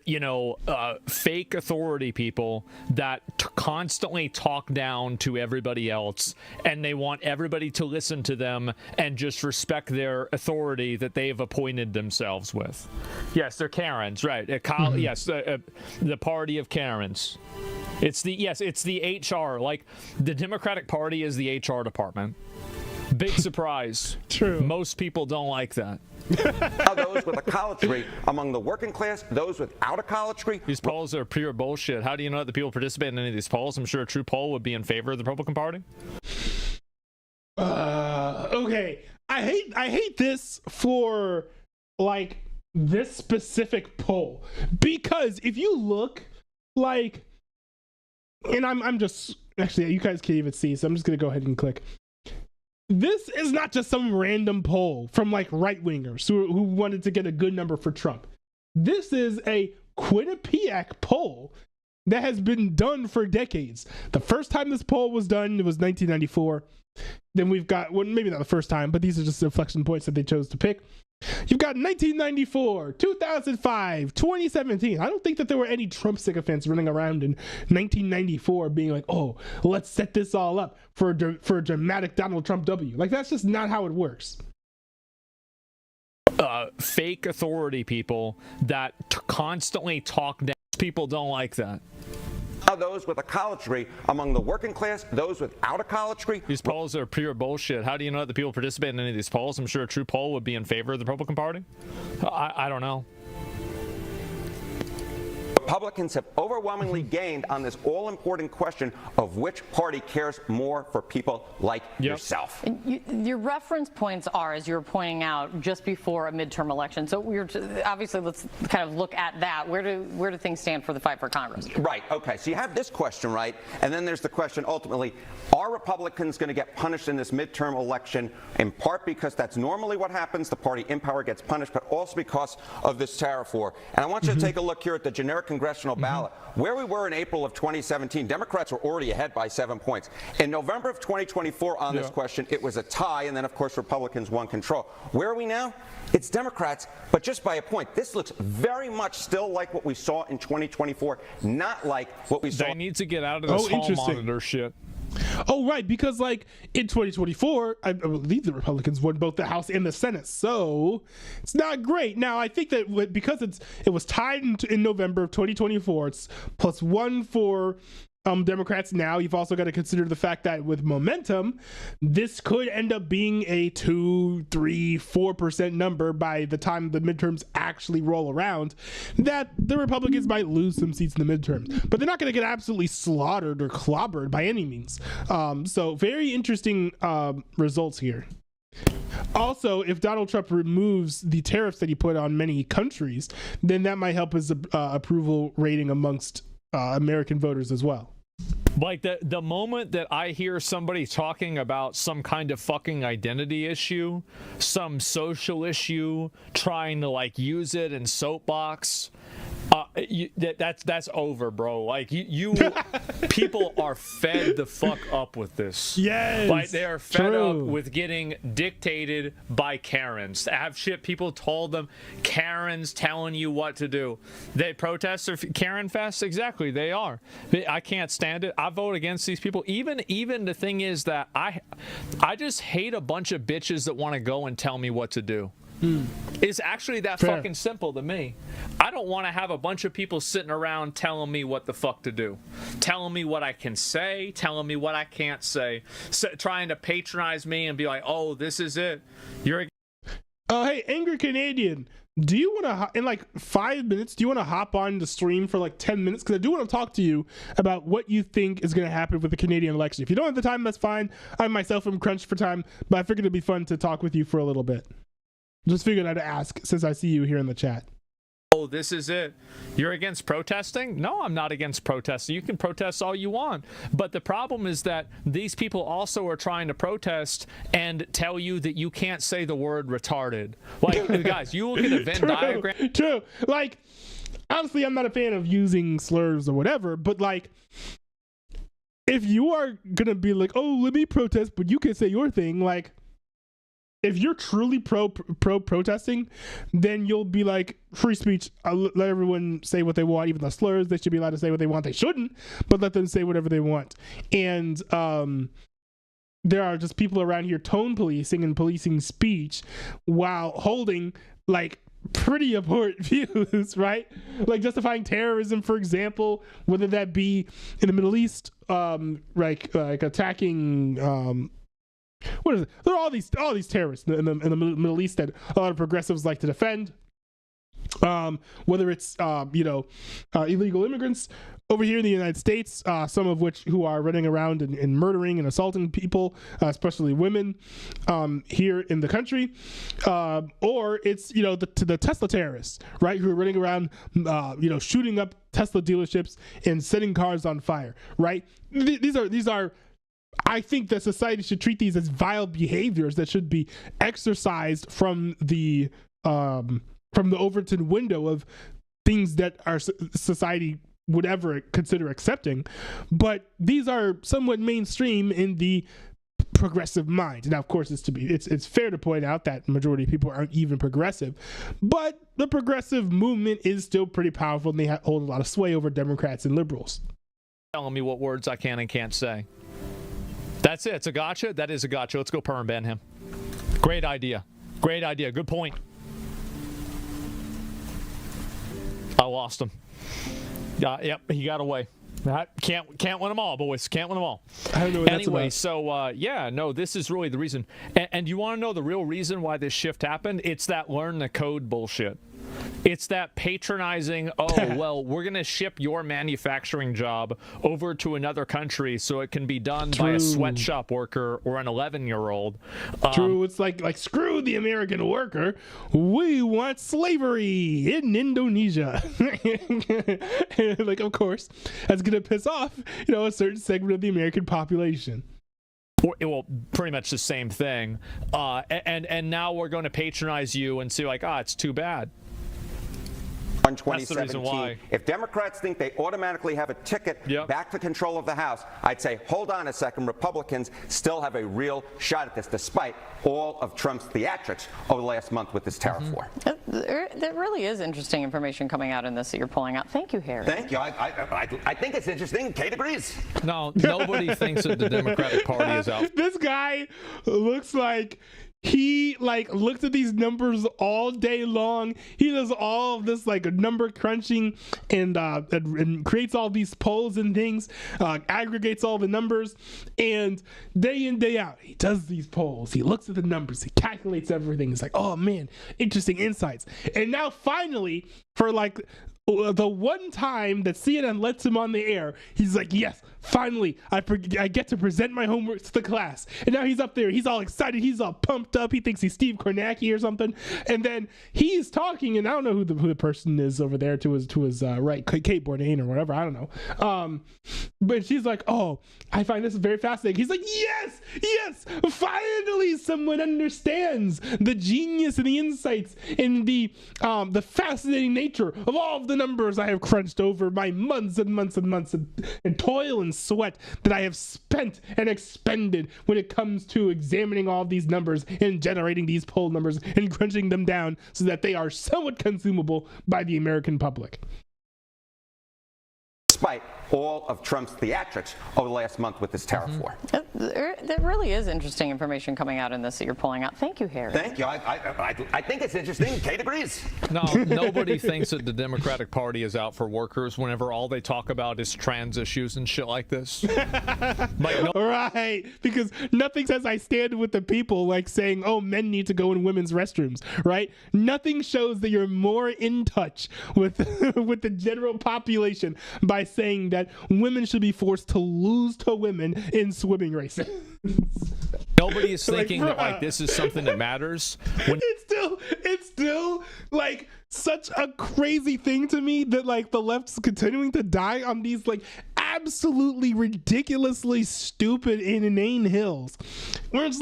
fake authority people that constantly talk down to everybody else, and they want everybody to listen to them and just respect their authority that they've appointed themselves with. Yes, they're Karens, right? Yes, the party of Karens. It's the HR. Like, the Democratic Party is the HR department. Big surprise. True. Most people don't like that. Those with a college degree among the working class, those without a college degree. These polls are pure bullshit. How do you know that the people participating in any of these polls? I'm sure a true poll would be in favor of the Republican Party. Okay. I hate this for like this specific poll, because if you look like, and I'm just actually, you guys can't even see, so I'm just gonna go ahead and click. This is not just some random poll from like right-wingers who wanted to get a good number for Trump. This is a Quinnipiac poll that has been done for decades. The first time this poll was done, it was 1994. Then we've got, well, maybe not the first time, but these are just inflection points that they chose to pick. You've got 1994, 2005, 2017. I don't think that there were any Trump sycophants running around in 1994 being like, oh, let's set this all up for a dramatic Donald Trump W. Like, that's just not how it works. Fake authority people that constantly talk down. People don't like that. Those with a college degree among the working class, those without a college degree. These polls are pure bullshit. How do you know that the people participating in any of these polls? I'm sure a true poll would be in favor of the Republican Party. I don't know. Republicans have overwhelmingly gained on this all-important question of which party cares more for people like yourself. Your reference points are, as you were pointing out, just before a midterm election. So obviously, let's kind of look at that. Where do things stand for the fight for Congress? Right. Okay. So you have this question, right? And then there's the question, ultimately, are Republicans going to get punished in this midterm election, in part because that's normally what happens, the party in power gets punished, but also because of this tariff war. And I want you to take a look here at the generic congressional ballot. Where we were in April of 2017, Democrats were already ahead by 7 points. In November of 2024 on this question, it was a tie, and then, of course, Republicans won control. Where are we now? It's Democrats, but just by a point. This looks very much still like what we saw in 2024, not like what we saw. They need to get out of this hall monitor shit. Oh, right, because like in 2024, I believe the Republicans won both the House and the Senate, so it's not great. Now, I think that because it was tied in November of 2024, it's +1 for Democrats now. You've also got to consider the fact that with momentum, this could end up being a 2, 3, 4% number by the time the midterms actually roll around, that the Republicans might lose some seats in the midterms. But they're not going to get absolutely slaughtered or clobbered by any means. So very interesting results here. Also, if Donald Trump removes the tariffs that he put on many countries, then that might help his approval rating amongst American voters as well. Like the moment that I hear somebody talking about some kind of fucking identity issue, some social issue, trying to like use it in soapbox, that's over, bro. Like you people are fed the fuck up with this. Yes, like they are fed up with getting dictated by Karens. Have shit people told them, Karens telling you what to do. They protest or Karen fest. Exactly, they are. I can't stand it. I vote against these people. Even the thing is that I just hate a bunch of bitches that want to go and tell me what to do. It's actually that fucking simple to me. I don't want to have a bunch of people sitting around telling me what the fuck to do, telling me what I can say, telling me what I can't say, trying to patronize me and be like, oh, this is it. You're hey, Angry Canadian, do you want to, in like 5 minutes, do you want to hop on the stream for like 10 minutes? Because I do want to talk to you about what you think is going to happen with the Canadian election. If you don't have the time, that's fine. I myself am crunched for time, but I figured it'd be fun to talk with you for a little bit. Just figured I'd ask since I see you here in the chat. Oh, this is it. You're against protesting? No, I'm not against protesting. You can protest all you want. But the problem is that these people also are trying to protest and tell you that you can't say the word retarded. Like, guys, you look at a Venn diagram. True. Like, honestly, I'm not a fan of using slurs or whatever, but like, if you are going to be like, oh, let me protest, but you can say your thing, like, if you're truly pro protesting, then you'll be like, free speech, let everyone say what they want, even the slurs, they should be allowed to say what they want. They shouldn't, but let them say whatever they want. And there are just people around here tone policing and policing speech while holding like pretty abhorrent views, right? Like justifying terrorism, for example, whether that be in the Middle East, like attacking what is it? There are all these terrorists in the Middle East that a lot of progressives like to defend. Whether it's illegal immigrants over here in the United States, some of which who are running around and murdering and assaulting people, especially women, here in the country, or it's the Tesla terrorists, right, who are running around, shooting up Tesla dealerships and setting cars on fire, right? These are. I think that society should treat these as vile behaviors that should be exorcised from the Overton window of things that our society would ever consider accepting. But these are somewhat mainstream in the progressive mind. Now, of course, it's fair to point out that the majority of people aren't even progressive, but the progressive movement is still pretty powerful, and they hold a lot of sway over Democrats and liberals. Telling me what words I can and can't say. That's it. It's a gotcha. That is a gotcha. Let's go perm ban him. Great idea. Great idea. Good point. I lost him. Yep, he got away. Can't win them all, boys. Can't win them all. I don't know what anyway, that's about. so this is really the reason. And you want to know the real reason why this shift happened? It's that learn the code bullshit. It's that patronizing, oh, well, we're going to ship your manufacturing job over to another country so it can be done by a sweatshop worker or an 11-year-old. True. It's like screw the American worker. We want slavery in Indonesia. Like, of course, that's going to piss off, a certain segment of the American population. Well, pretty much the same thing. And now we're going to patronize you and say, like, it's too bad. On 2017, if Democrats think they automatically have a ticket back to control of the House, I'd say, hold on a second, Republicans still have a real shot at this, despite all of Trump's theatrics over the last month with this tariff war. There really is interesting information coming out in this that you're pulling out. Thank you, Harry. Thank you. I think it's interesting. Kate agrees. No, nobody thinks that the Democratic Party is out. This guy looks like he looks at these numbers all day long. He does all of this number crunching and creates all these polls and things, aggregates all the numbers, and day in, day out, he does these polls. He looks at the numbers, he calculates everything. He's like, oh man, interesting insights. And now finally, for the one time that CNN lets him on the air, he's like, yes, finally, I get to present my homework to the class. And now he's up there, he's all excited, he's all pumped up, he thinks he's Steve Kornacki or something. And then he's talking, and I don't know who the person is over there to his right, Kate Bourdain or whatever, I don't know. But she's like, oh, I find this very fascinating. He's like, yes, finally someone understands the genius and the insights and the fascinating nature of all of the numbers I have crunched over my months and months and months and toil and sweat that I have spent and expended when it comes to examining all of these numbers and generating these poll numbers and crunching them down so that they are somewhat consumable by the American public. Despite all of Trump's theatrics over the last month with this tariff war. There really is interesting information coming out in this that you're pulling out. Thank you, Harry. Thank you. I think it's interesting. Kate agrees. No, nobody thinks that the Democratic Party is out for workers whenever all they talk about is trans issues and shit like this. Right, because nothing says I stand with the people like saying, oh, men need to go in women's restrooms, right? Nothing shows that you're more in touch with with the general population by saying that women should be forced to lose to women in swimming races. Nobody is thinking that this is something that matters. It's still such a crazy thing to me that the left's continuing to die on these absolutely ridiculously stupid and inane hills, where it's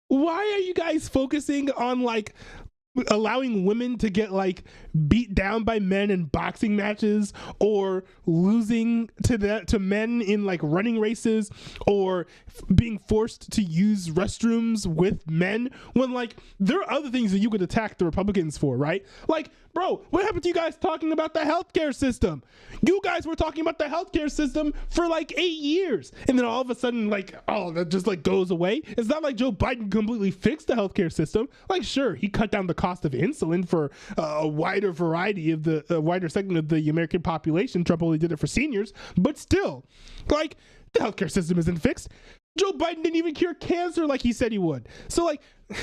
why are you guys focusing on allowing women to get beat down by men in boxing matches, or losing to men in running races, or being forced to use restrooms with men, when there are other things that you could attack the Republicans for, right? Bro, what happened to you guys talking about the healthcare system? You guys were talking about the healthcare system for 8 years, and then all of a sudden that just goes away. It's not like Joe Biden completely fixed the healthcare system. Sure, he cut down the cost of insulin for a wider variety of the wider segment of the American population. Trump only did it for seniors, but still, the healthcare system isn't fixed. Joe Biden didn't even cure cancer like he said he would. So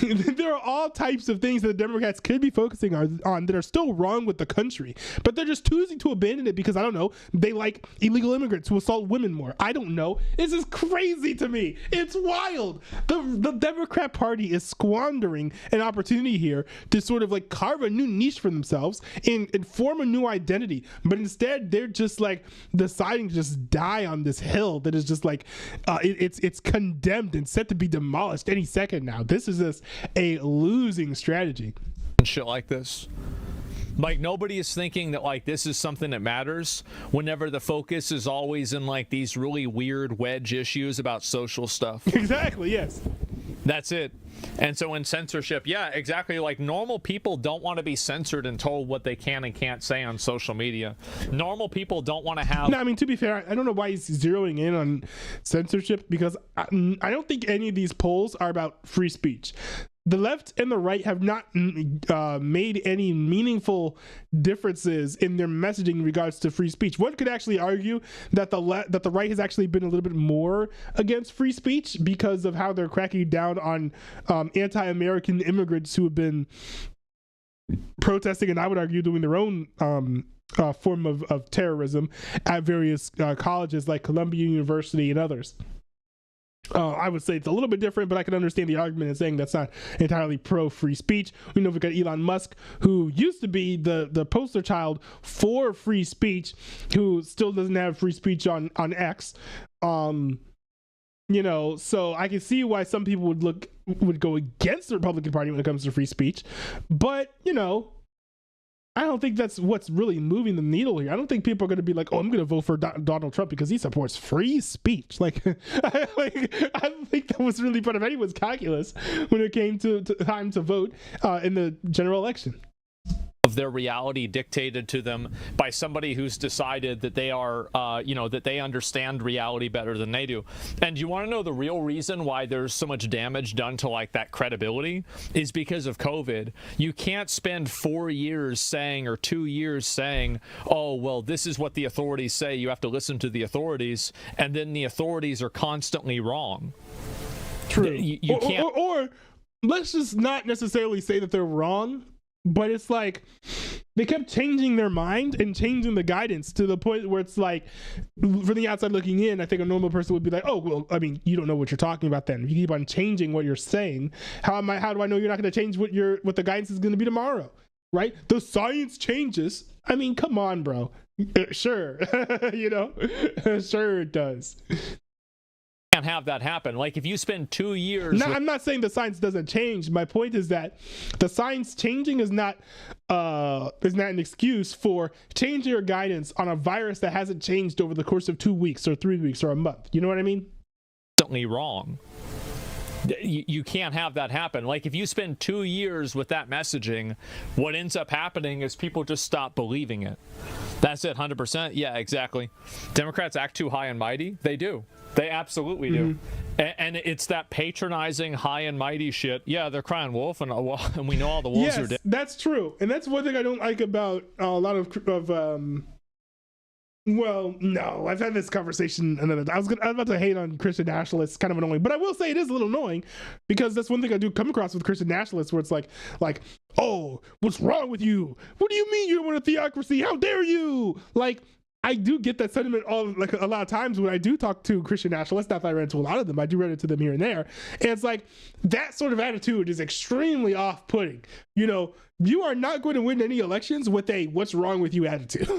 there are all types of things that the Democrats could be focusing on that are still wrong with the country, but they're just choosing to abandon it because, I don't know, they like illegal immigrants who assault women more. I don't know. This is crazy to me. It's wild. The Democrat Party is squandering an opportunity here to sort of carve a new niche for themselves and form a new identity, but instead they're just deciding to just die on this hill that is just it's condemned and set to be demolished any second now. This is a losing strategy. Shit like this. Nobody is thinking that this is something that matters whenever the focus is always in these really weird wedge issues about social stuff. Exactly, yes. That's it. And so in censorship, yeah, exactly. Normal people don't want to be censored and told what they can and can't say on social media. Normal people don't want to have... No, I mean, to be fair, I don't know why he's zeroing in on censorship, because I don't think any of these polls are about free speech. The left and the right have not made any meaningful differences in their messaging in regards to free speech. One could actually argue that the right has actually been a little bit more against free speech because of how they're cracking down on anti-American immigrants who have been protesting, and I would argue doing their own form of terrorism at various colleges like Columbia University and others. I would say it's a little bit different, but I can understand the argument in saying that's not entirely pro-free speech. We know we've got Elon Musk, who used to be the poster child for free speech, who still doesn't have free speech on X. You know, so I can see why some people would go against the Republican Party when it comes to free speech. But, you know, I don't think that's what's really moving the needle here. I don't think people are going to be like, oh, I'm going to vote for Donald Trump because he supports free speech. Like, I don't think that was really part of anyone's calculus when it came to time to vote in the general election. Of their reality dictated to them by somebody who's decided that they are, that they understand reality better than they do. And you want to know the real reason why there's so much damage done to like that credibility is because of COVID. You can't spend 4 years saying or 2 years saying, oh, well, this is what the authorities say. You have to listen to the authorities. And then the authorities are constantly wrong. True. You can't. Or let's just not necessarily say that they're wrong. But it's like they kept changing their mind and changing the guidance to the point where it's like, from the outside looking in, I think a normal person would be like, oh, well, I mean, you don't know what you're talking about then. If you keep on changing what you're saying, how do I know you're not going to change what the guidance is going to be tomorrow, right? The science changes. I mean, come on, bro. Sure. You know, sure it does. Can't have that happen. Like if you spend 2 years. No, I'm not saying the science doesn't change. My point is that the science changing is not an excuse for changing your guidance on a virus that hasn't changed over the course of 2 weeks or 3 weeks or a month. You know what I mean? Constantly wrong. You can't have that happen. Like if you spend 2 years with that messaging, what ends up happening is people just stop believing it. That's it, 100%. Yeah, exactly. Democrats act too high and mighty. They do. They absolutely do. And it's that patronizing high and mighty shit. Yeah, they're crying wolf, and we know all the wolves are dead. That's true. And that's one thing I don't like about a lot of well, no, I've had this conversation another time. I was about to hate on Christian nationalists, kind of annoying, but I will say it is a little annoying because that's one thing I do come across with Christian nationalists where it's like, oh, what's wrong with you? What do you mean you don't want a theocracy? How dare you? Like, I do get that sentiment a lot of times when I do talk to Christian nationalists. Not that I ran into a lot of them, I do run into them here and there. And it's like that sort of attitude is extremely off-putting. You know, you are not going to win any elections with a "what's wrong with you" attitude.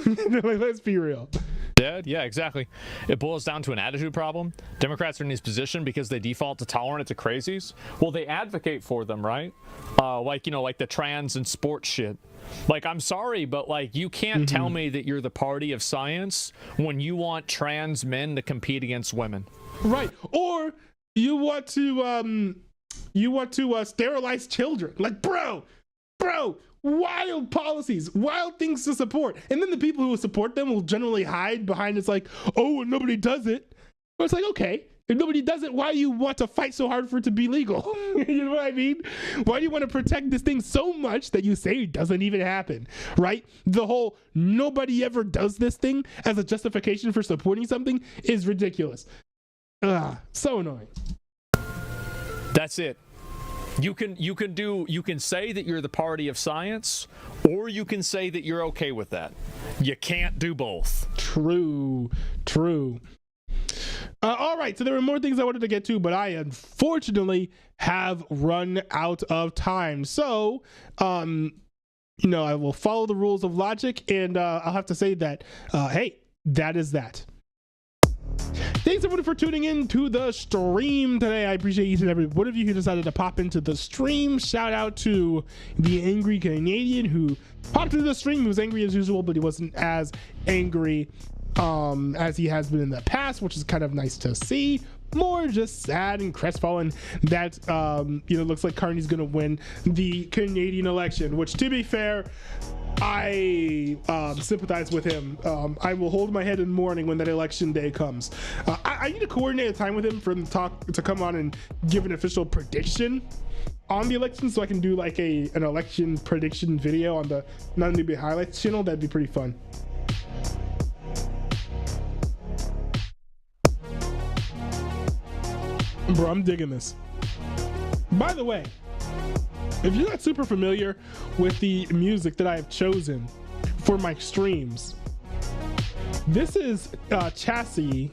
Like, let's be real. Dead? Yeah, exactly. It boils down to an attitude problem. Democrats are in this position because they default to tolerant to crazies. Well, they advocate for them, right? Like the trans and sports shit. Like, I'm sorry, but like you can't tell me that you're the party of science when you want trans men to compete against women. Right. Or you want to sterilize children. Like, bro, wild policies, wild things to support. And then the people who will support them will generally hide behind it's like, oh, nobody does it. But it's like, okay, if nobody does it, why do you want to fight so hard for it to be legal? You know what I mean? Why do you want to protect this thing so much that you say it doesn't even happen, right? The whole nobody ever does this thing as a justification for supporting something is ridiculous. So annoying. That's it. You can say that you're the party of science, or you can say that you're okay with that. You can't do both. True. All right, so there were more things I wanted to get to, but I unfortunately have run out of time. So, I will follow the rules of logic, and I'll have to say that, hey, that is that. Thanks everyone for tuning in to the stream today. I appreciate each and every one of you who decided to pop into the stream. Shout out to the angry Canadian who popped into the stream. He was angry as usual, but he wasn't as angry as he has been in the past, which is kind of nice to see. More just sad and crestfallen that looks like Carney's gonna win the Canadian election, which, to be fair, I sympathize with him. I will hold my head in mourning when that election day comes. I need to coordinate a time with him for him to come on and give an official prediction on the election, so I can do like an election prediction video on the None Newbie Highlights channel. That'd be pretty fun. Bro, I'm digging this. By the way, if you're not super familiar with the music that I have chosen for my streams, this is Chassis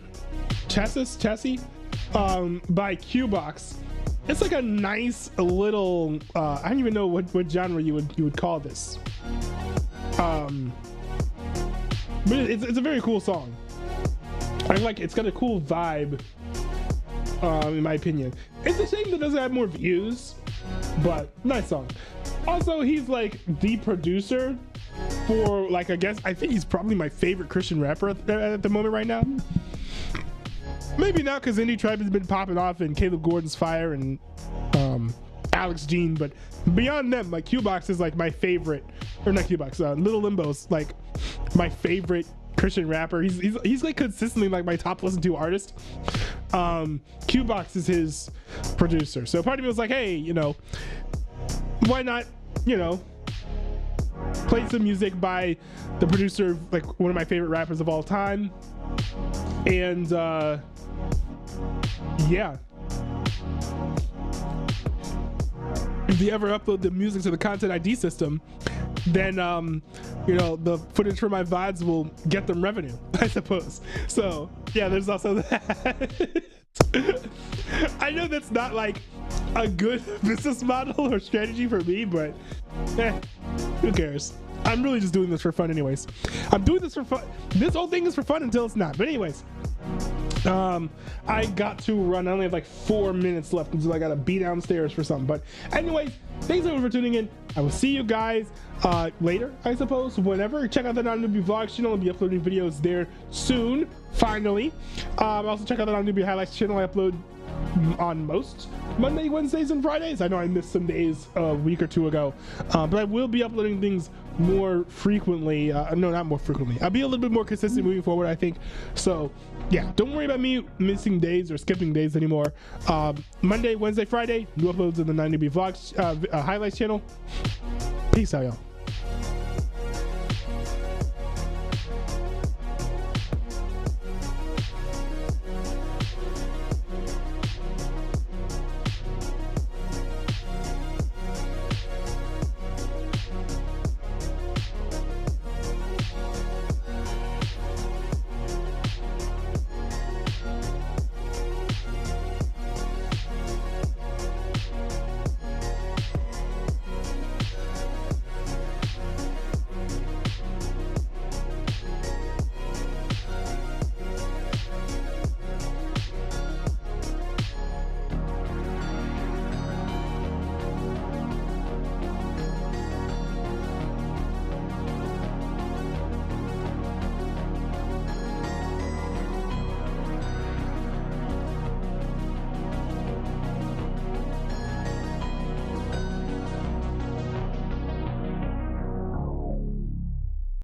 by Qbox. It's like a nice little I don't even know what genre you would call this, but it's a very cool song. I like it. It's got a cool vibe, in my opinion. It's a shame that it doesn't have more views, but nice song. Also, he's like the producer for, like, I think he's probably my favorite Christian rapper at the moment right now. Maybe not, because Indie Tribe has been popping off and Caleb Gordon's fire and Alex Jean, but beyond them, like, Qbox is like my favorite, or not Qbox, Little Limbo's like my favorite Christian rapper. He's like consistently like my top listened to artist. Qbox is his producer, so part of me was like, hey, you know, why not, you know, play some music by the producer of like one of my favorite rappers of all time. And yeah, if you ever upload the music to the Content ID system, then you know, the footage for my VODs will get them revenue, I suppose. So yeah, there's also that. I know that's not like a good business model or strategy for me, but who cares? I'm really just doing this for fun anyways. I'm doing this for fun. This whole thing is for fun until it's not. But anyways, I got to run. I only have like 4 minutes left until I gotta be downstairs for something. But anyways, thanks everyone for tuning in. I will see you guys later, I suppose, whenever. Check out the Non-Newbie Vlogs channel. I'll be uploading videos there soon, finally. Also check out the Non-Newbie Highlights channel. I upload on most Monday, Wednesdays, and Fridays. I know I missed some days a week or two ago, but I will be uploading things more frequently. No, not more frequently. I'll be a little bit more consistent moving forward, I think. So yeah, don't worry about me missing days or skipping days anymore. Monday, Wednesday, Friday, new uploads in the Non-Newbie Vlogs Highlights channel. Peace out, y'all.